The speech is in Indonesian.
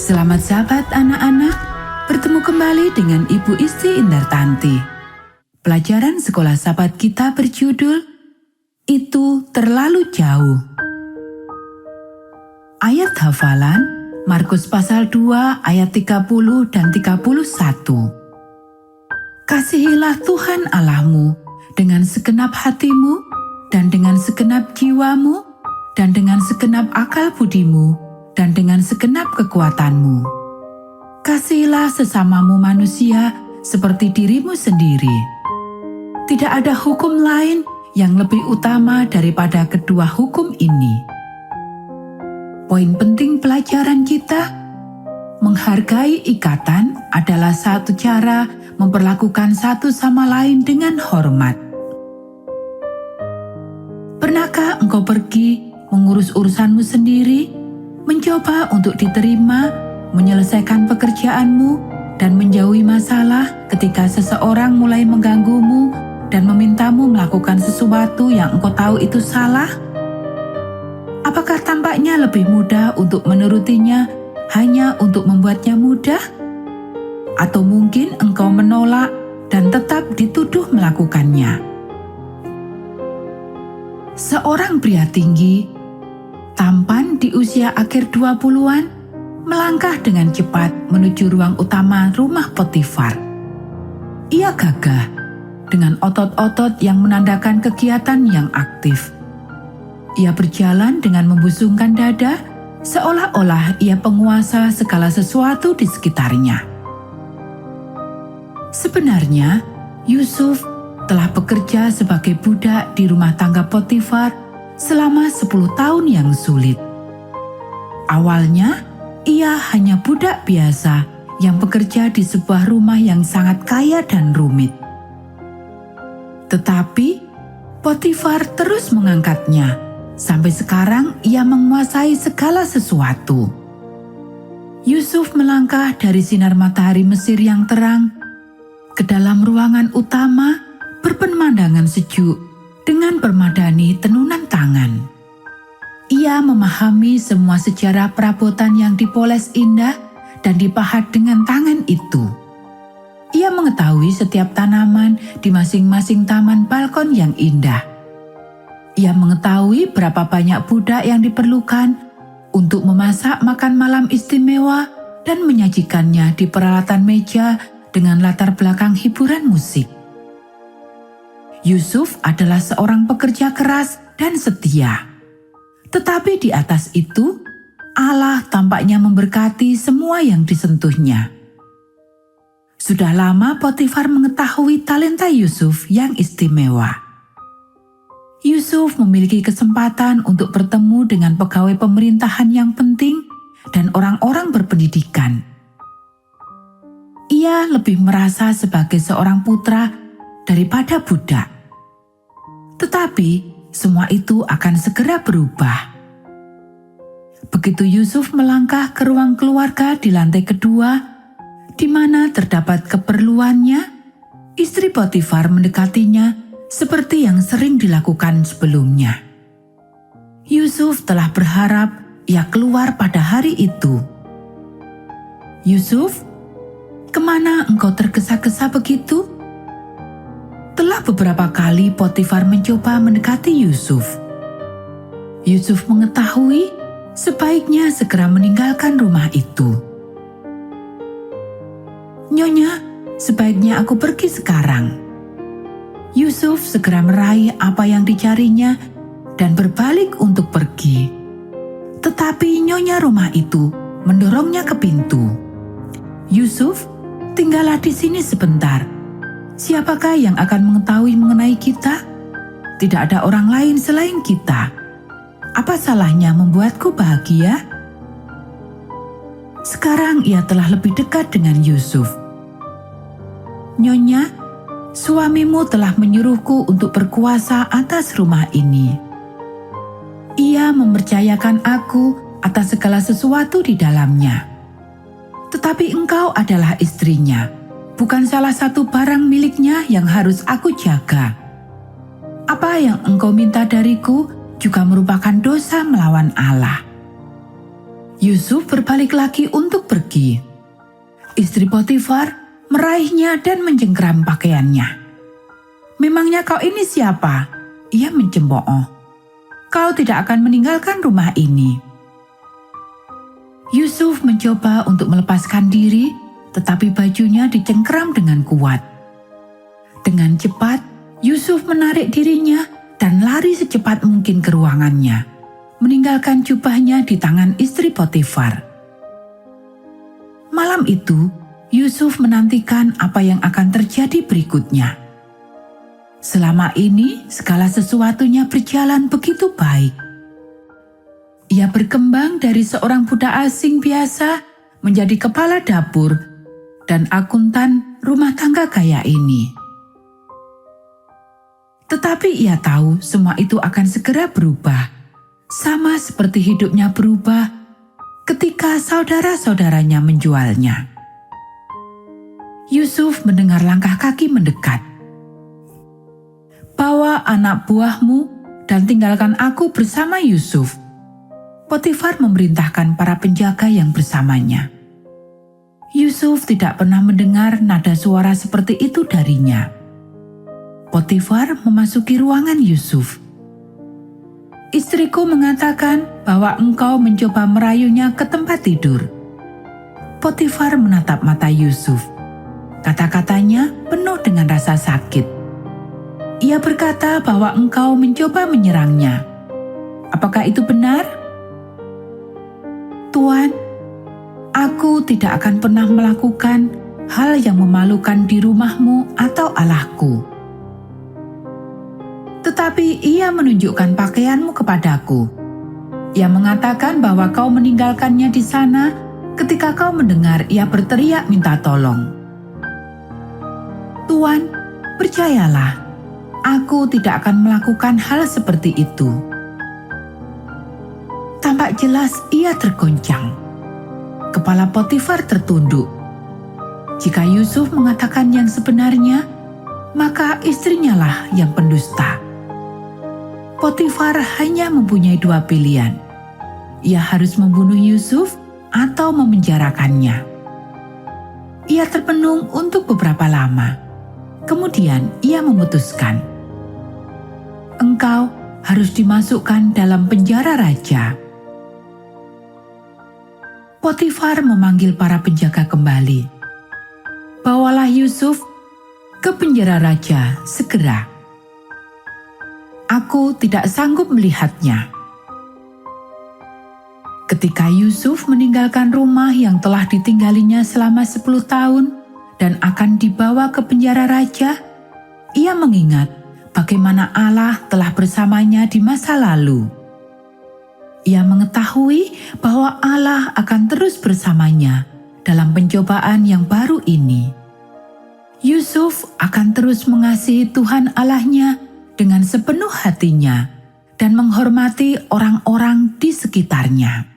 Selamat sahabat anak-anak, bertemu kembali dengan Ibu Isti Indartanti. Pelajaran sekolah sahabat kita berjudul, Itu Terlalu Jauh. Ayat hafalan, Markus pasal 2 ayat 30 dan 31. Kasihilah Tuhan Allahmu dengan segenap hatimu, dan dengan segenap jiwamu, dan dengan segenap akal budimu, dan dengan segenap kekuatanmu. Kasihilah sesamamu manusia seperti dirimu sendiri. Tidak ada hukum lain yang lebih utama daripada kedua hukum ini. Poin penting pelajaran kita, menghargai ikatan adalah satu cara memperlakukan satu sama lain dengan hormat. Pernahkah engkau pergi mengurus urusanmu sendiri, mencoba untuk diterima, menyelesaikan pekerjaanmu, dan menjauhi masalah ketika seseorang mulai mengganggumu dan memintamu melakukan sesuatu yang engkau tahu itu salah? Apakah tampaknya lebih mudah untuk menurutinya hanya untuk membuatnya mudah? Atau mungkin engkau menolak dan tetap dituduh melakukannya? Seorang pria tinggi, tampan di usia akhir 20-an, melangkah dengan cepat menuju ruang utama rumah Potifar. Ia gagah dengan otot-otot yang menandakan kegiatan yang aktif. Ia berjalan dengan membusungkan dada, seolah-olah ia penguasa segala sesuatu di sekitarnya. Sebenarnya, Yusuf telah bekerja sebagai budak di rumah tangga Potifar selama 10 tahun yang sulit. Awalnya, ia hanya budak biasa yang bekerja di sebuah rumah yang sangat kaya dan rumit. Tetapi, Potifar terus mengangkatnya. Sampai sekarang ia menguasai segala sesuatu. Yusuf melangkah dari sinar matahari Mesir yang terang ke dalam ruangan utama berpemandangan sejuk dengan permadani tenunan tangan. Ia memahami semua sejarah perabotan yang dipoles indah dan dipahat dengan tangan itu. Ia mengetahui setiap tanaman di masing-masing taman balkon yang indah. Ia mengetahui berapa banyak budak yang diperlukan untuk memasak makan malam istimewa dan menyajikannya di peralatan meja dengan latar belakang hiburan musik. Yusuf adalah seorang pekerja keras dan setia. Tetapi di atas itu, Allah tampaknya memberkati semua yang disentuhnya. Sudah lama Potifar mengetahui talenta Yusuf yang istimewa. Yusuf memiliki kesempatan untuk bertemu dengan pegawai pemerintahan yang penting dan orang-orang berpendidikan. Ia lebih merasa sebagai seorang putra daripada budak. Tetapi semua itu akan segera berubah. Begitu Yusuf melangkah ke ruang keluarga di lantai kedua, di mana terdapat keperluannya, istri Potifar mendekatinya seperti yang sering dilakukan sebelumnya. Yusuf telah berharap ia keluar pada hari itu. "Yusuf, kemana engkau tergesa-gesa begitu?" Telah beberapa kali Potifar mencoba mendekati Yusuf. Yusuf mengetahui sebaiknya segera meninggalkan rumah itu. "Nyonya, sebaiknya aku pergi sekarang." Yusuf segera meraih apa yang dicarinya dan berbalik untuk pergi. Tetapi nyonya rumah itu mendorongnya ke pintu. "Yusuf, tinggallah di sini sebentar. Siapakah yang akan mengetahui mengenai kita? Tidak ada orang lain selain kita. Apa salahnya membuatku bahagia?" Sekarang ia telah lebih dekat dengan Yusuf. "Nyonya, suamimu telah menyuruhku untuk berkuasa atas rumah ini. Ia mempercayakan aku atas segala sesuatu di dalamnya. Tetapi engkau adalah istrinya, bukan salah satu barang miliknya yang harus aku jaga. Apa yang engkau minta dariku juga merupakan dosa melawan Allah." Yusuf berbalik lagi untuk pergi. Istri Potifar meraihnya dan mencengkeram pakaiannya. "Memangnya kau ini siapa?" ia mencemooh. "Kau tidak akan meninggalkan rumah ini." Yusuf mencoba untuk melepaskan diri, tetapi bajunya dicengkeram dengan kuat. Dengan cepat, Yusuf menarik dirinya dan lari secepat mungkin ke ruangannya, meninggalkan jubahnya di tangan istri Potifar. Malam itu, Yusuf menantikan apa yang akan terjadi berikutnya. Selama ini, segala sesuatunya berjalan begitu baik. Ia berkembang dari seorang budak asing biasa menjadi kepala dapur dan akuntan rumah tangga kaya ini. Tetapi ia tahu semua itu akan segera berubah, sama seperti hidupnya berubah ketika saudara-saudaranya menjualnya. Yusuf mendengar langkah kaki mendekat. "Bawa anak buahmu dan tinggalkan aku bersama Yusuf," Potifar memerintahkan para penjaga yang bersamanya. Yusuf tidak pernah mendengar nada suara seperti itu darinya. Potifar memasuki ruangan Yusuf. "Istriku mengatakan bahwa engkau mencoba merayunya ke tempat tidur." Potifar menatap mata Yusuf. Kata-katanya penuh dengan rasa sakit. "Ia berkata bahwa engkau mencoba menyerangnya. Apakah itu benar?" "Tuan, aku tidak akan pernah melakukan hal yang memalukan di rumahmu atau Allahku. Tetapi ia menunjukkan pakaianmu kepadaku. Ia mengatakan bahwa kau meninggalkannya di sana ketika kau mendengar ia berteriak minta tolong. Tuan, percayalah, aku tidak akan melakukan hal seperti itu." Tampak jelas ia tergoncang. Kepala Potifar tertunduk. Jika Yusuf mengatakan yang sebenarnya, maka istrinya lah yang pendusta. Potifar hanya mempunyai dua pilihan. Ia harus membunuh Yusuf atau memenjarakannya. Ia termenung untuk beberapa lama. Kemudian ia memutuskan, "Engkau harus dimasukkan dalam penjara raja." Potifar memanggil para penjaga kembali. "Bawalah Yusuf ke penjara raja segera. Aku tidak sanggup melihatnya." Ketika Yusuf meninggalkan rumah yang telah ditinggalinya selama 10 tahun dan akan dibawa ke penjara raja, ia mengingat bagaimana Allah telah bersamanya di masa lalu. Ia mengetahui bahwa Allah akan terus bersamanya dalam pencobaan yang baru ini. Yusuf akan terus mengasihi Tuhan Allahnya dengan sepenuh hatinya dan menghormati orang-orang di sekitarnya.